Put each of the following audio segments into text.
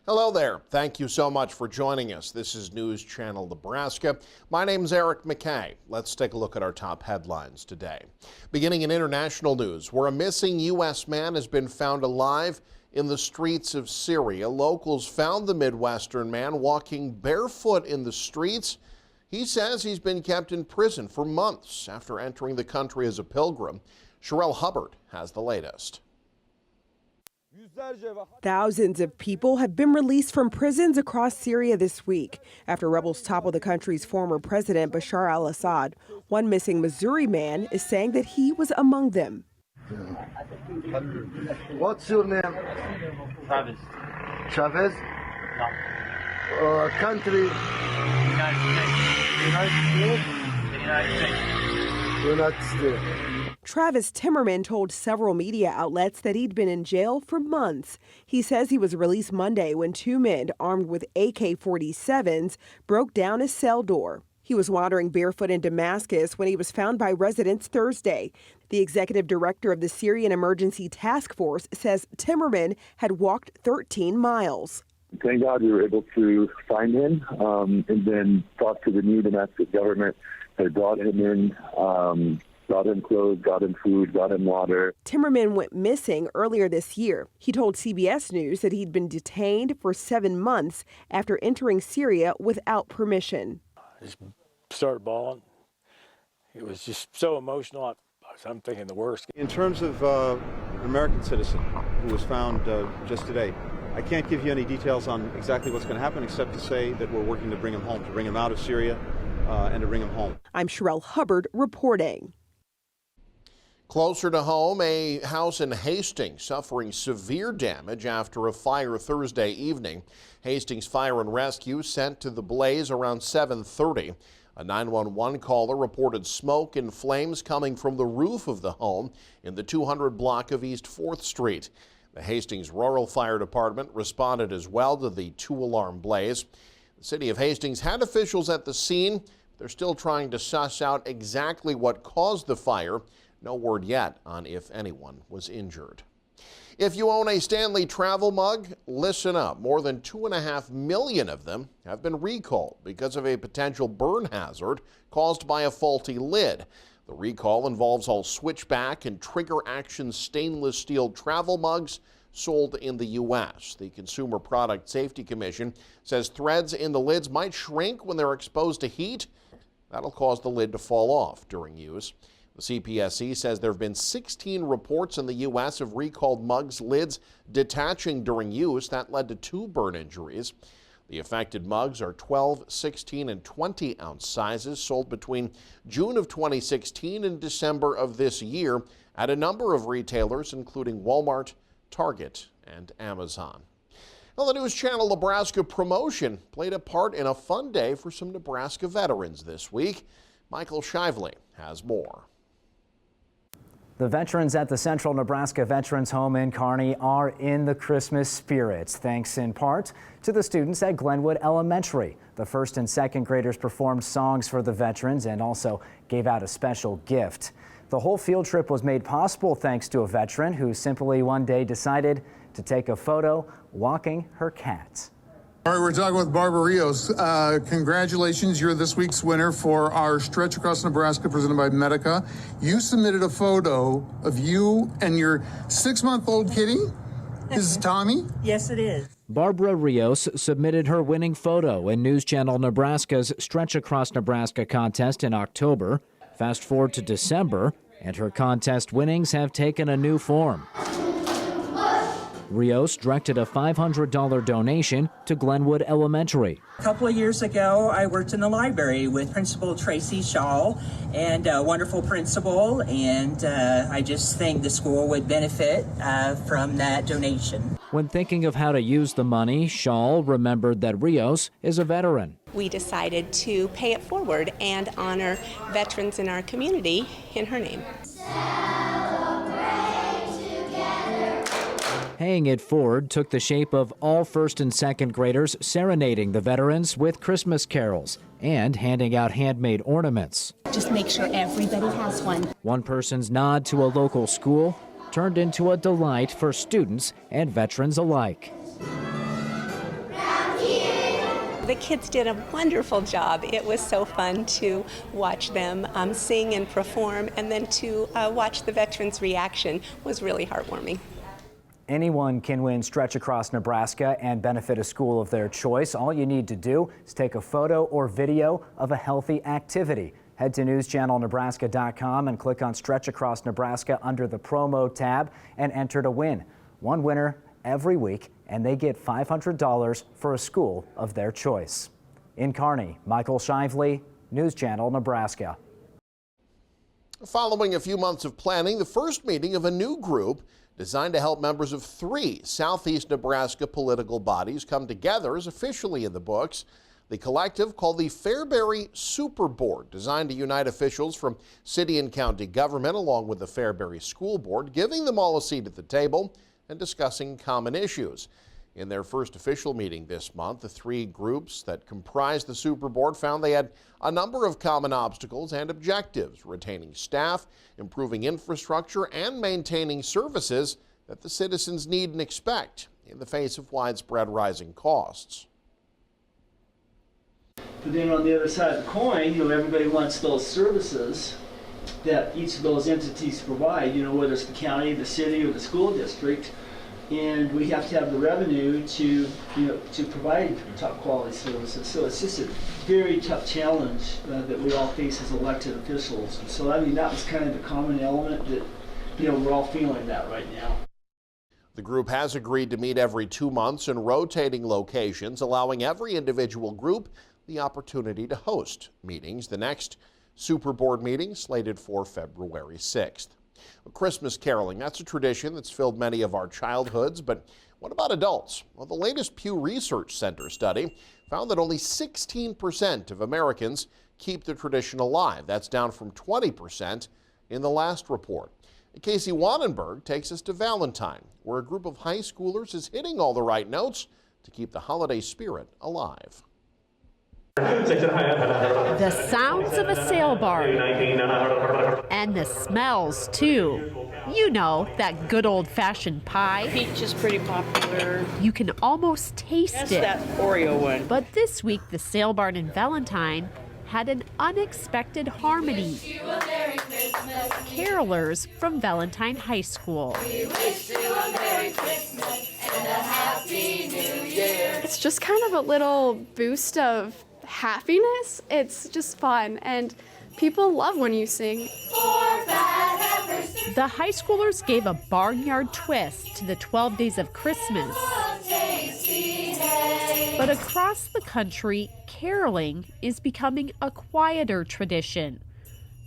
Hello there. Thank you so much for joining us. This is News Channel Nebraska. My name's Eric McKay. Let's take a look at our top headlines today. Beginning in international news, where a missing U.S. man has been found alive in the streets of Syria. Locals found the Midwestern man walking barefoot in the streets. He says he's been kept in prison for months after entering the country as a pilgrim. Sherelle Hubbard has the latest. Thousands of people have been released from prisons across Syria this week after rebels toppled the country's former president, Bashar al-Assad. One missing Missouri man is saying that he was among them. What's your name? Travis. Chavez? No. Country? United States. United States? The United States. United States. Travis Timmerman told several media outlets that he'd been in jail for months. He says he was released Monday when two men armed with AK-47s broke down his cell door. He was wandering barefoot in Damascus when he was found by residents Thursday. The executive director of the Syrian Emergency Task Force says Timmerman had walked 13 miles. Thank God we were able to find him and then talk to the new Damascus government. They brought him in, got him clothes, got him food, got him water. Timmerman went missing earlier this year. He told CBS News that he'd been detained for 7 months after entering Syria without permission. I just started bawling. It was just so emotional. I'm thinking the worst. In terms of an American citizen who was found just today, I can't give you any details on exactly what's going to happen except to say that we're working to bring him home, to bring him out of Syria and to bring him home. I'm Sherelle Hubbard reporting. Closer to home, a house in Hastings suffering severe damage after a fire Thursday evening. Hastings Fire and Rescue sent to the blaze around 7:30. A 911 caller reported smoke and flames coming from the roof of the home in the 200 block of East 4th Street. The Hastings Rural Fire Department responded as well to the 2-alarm blaze. The city of Hastings had officials at the scene. They're still trying to suss out exactly what caused the fire. No word yet on if anyone was injured. If you own a Stanley travel mug, listen up. More than 2.5 million of them have been recalled because of a potential burn hazard caused by a faulty lid. The recall involves all switchback and trigger action stainless steel travel mugs sold in the U.S. The Consumer Product Safety Commission says threads in the lids might shrink when they're exposed to heat. That'll cause the lid to fall off during use. The CPSC says there have been 16 reports in the U.S. of recalled mugs' lids detaching during use. That led to 2 burn injuries. The affected mugs are 12, 16, and 20-ounce sizes sold between June of 2016 and December of this year at a number of retailers, including Walmart, Target, and Amazon. Well, the News Channel Nebraska promotion played a part in a fun day for some Nebraska veterans this week. Michael Shively has more. The veterans at the Central Nebraska Veterans Home in Kearney are in the Christmas spirits, thanks in part to the students at Glenwood Elementary. The first and second graders performed songs for the veterans and also gave out a special gift. The whole field trip was made possible thanks to a veteran who simply one day decided to take a photo walking her cat. All right, we're talking with Barbara Rios. Congratulations, you're this week's winner for our Stretch Across Nebraska presented by Medica. You submitted a photo of you and your 6-month-old kitty. This is Tommy? Yes, it is. Barbara Rios submitted her winning photo in News Channel Nebraska's Stretch Across Nebraska contest in October. Fast forward to December, and her contest winnings have taken a new form. Rios directed a $500 donation to Glenwood Elementary. A couple of years ago, I worked in the library with Principal Tracy Shaw, and a wonderful principal, and I just think the school would benefit from that donation. When thinking of how to use the money, Shaw remembered that Rios is a veteran. We decided to pay it forward and honor veterans in our community in her name. Paying it forward took the shape of all first and second graders serenading the veterans with Christmas carols and handing out handmade ornaments. Just make sure everybody has one. One person's nod to a local school turned into a delight for students and veterans alike. The kids did a wonderful job. It was so fun to watch them sing and perform, and then to watch the veterans' reaction was really heartwarming. Anyone can win Stretch Across Nebraska and benefit a school of their choice. All you need to do is take a photo or video of a healthy activity. Head to newschannelnebraska.com and click on Stretch Across Nebraska under the promo tab and enter to win. One winner every week, and they get $500 for a school of their choice. In Kearney, Michael Shively, News Channel Nebraska. Following a few months of planning, the first meeting of a new group designed to help members of 3 Southeast Nebraska political bodies come together is officially in the books. The collective, called the Fairbury Super Board, designed to unite officials from city and county government along with the Fairbury School Board, giving them all a seat at the table and discussing common issues. In their first official meeting this month, the 3 groups that comprise the Super Board found they had a number of common obstacles and objectives: retaining staff, improving infrastructure, and maintaining services that the citizens need and expect in the face of widespread rising costs. But then on the other side of the coin, everybody wants those services that each of those entities provide, whether it's the county, the city, or the school district. And we have to have the revenue to provide top quality services. So it's just a very tough challenge that we all face as elected officials. And so, that was kind of the common element that, we're all feeling that right now. The group has agreed to meet every 2 months in rotating locations, allowing every individual group the opportunity to host meetings. The next Super Board meeting slated for February 6th. Christmas caroling, that's a tradition that's filled many of our childhoods, but what about adults? Well, the latest Pew Research Center study found that only 16% of Americans keep the tradition alive. That's down from 20% in the last report. Casey Wannenberg takes us to Valentine, where a group of high schoolers is hitting all the right notes to keep the holiday spirit alive. The sounds of a sail barn. And the smells, too. That good old-fashioned pie. Peach is pretty popular. You can almost taste it. That's that Oreo one. But this week, the sail barn in Valentine had an unexpected harmony. Carolers from Valentine High School. We wish you a Merry Christmas and a Happy New Year. It's just kind of a little boost of happiness. It's just fun, and people love when you sing. The high schoolers gave a barnyard twist to the 12 Days of Christmas. But across the country, caroling is becoming a quieter tradition.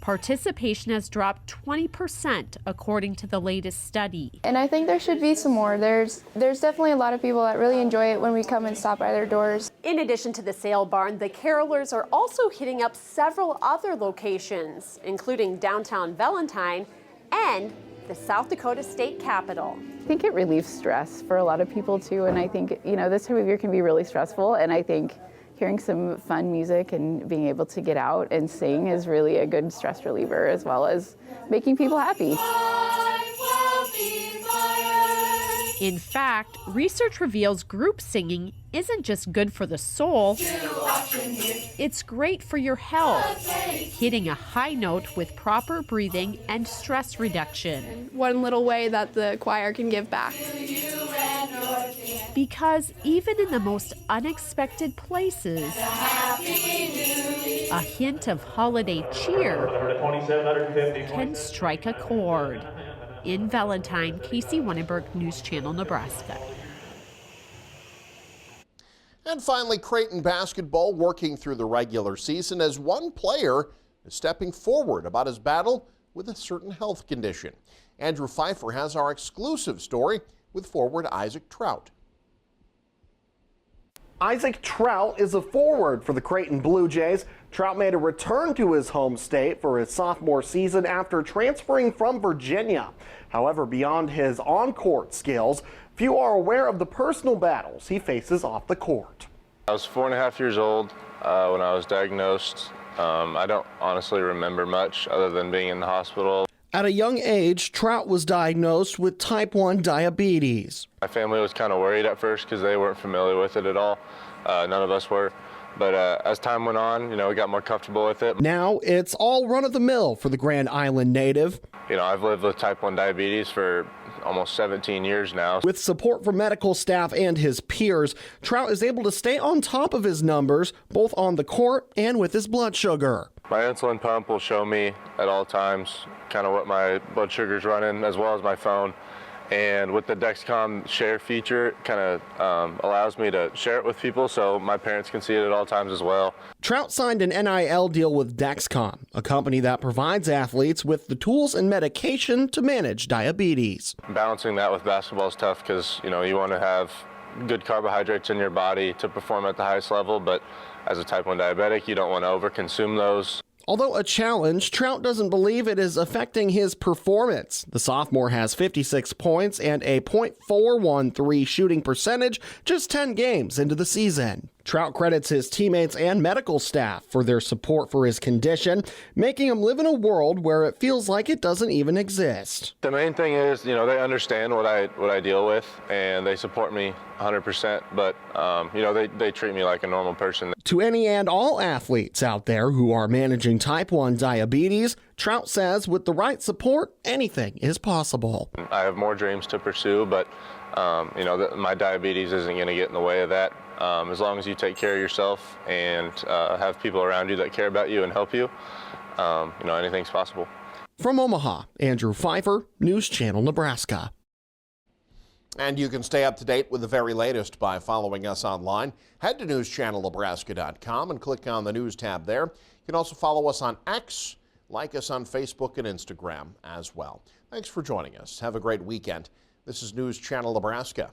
Participation has dropped 20% according to the latest study. And I think there should be some more. There's definitely a lot of people that really enjoy it when we come and stop by their doors. In addition to the sail barn, the carolers are also hitting up several other locations, including downtown Valentine and the South Dakota State Capitol. I think it relieves stress for a lot of people too, and I think this time of year can be really stressful, and I think hearing some fun music and being able to get out and sing is really a good stress reliever, as well as making people happy. In fact, research reveals group singing isn't just good for the soul, it's great for your health, hitting a high note with proper breathing and stress reduction. One little way that the choir can give back. Because even in the most unexpected places, a hint of holiday cheer can strike a chord. In Valentine, Casey Wannenberg, News Channel, Nebraska. And finally, Creighton basketball working through the regular season as one player is stepping forward about his battle with a certain health condition. Andrew Pfeiffer has our exclusive story with forward Isaac Trout. Isaac Trout is a forward for the Creighton Blue Jays. Trout made a return to his home state for his sophomore season after transferring from Virginia. However, beyond his on-court skills, few are aware of the personal battles he faces off the court. I was 4.5 years old when I was diagnosed. I don't honestly remember much other than being in the hospital. At a young age, Trout was diagnosed with type 1 diabetes. My family was kind of worried at first because they weren't familiar with it at all. None of us were. But as time went on, we got more comfortable with it. Now it's all run-of-the-mill for the Grand Island native. I've lived with type 1 diabetes for almost 17 years now. With support from medical staff and his peers, Trout is able to stay on top of his numbers, both on the court and with his blood sugar. My insulin pump will show me at all times kind of what my blood sugar's running, as well as my phone. And with the Dexcom share feature, it kind of allows me to share it with people so my parents can see it at all times as well. Trout signed an NIL deal with Dexcom, a company that provides athletes with the tools and medication to manage diabetes. Balancing that with basketball is tough because, you want to have good carbohydrates in your body to perform at the highest level, but as a type 1 diabetic, you don't want to overconsume those. Although a challenge, Trout doesn't believe it is affecting his performance. The sophomore has 56 points and a .413 shooting percentage just 10 games into the season. Trout credits his teammates and medical staff for their support for his condition, making him live in a world where it feels like it doesn't even exist. The main thing is, they understand what I deal with, and they support me 100%, but, they treat me like a normal person. To any and all athletes out there who are managing type 1 diabetes, Trout says with the right support, anything is possible. I have more dreams to pursue, but, my diabetes isn't going to get in the way of that. As long as you take care of yourself and have people around you that care about you and help you, anything's possible. From Omaha, Andrew Pfeiffer, News Channel, Nebraska. And you can stay up to date with the very latest by following us online. Head to newschannelnebraska.com and click on the News tab there. You can also follow us on X, like us on Facebook and Instagram as well. Thanks for joining us. Have a great weekend. This is News Channel Nebraska.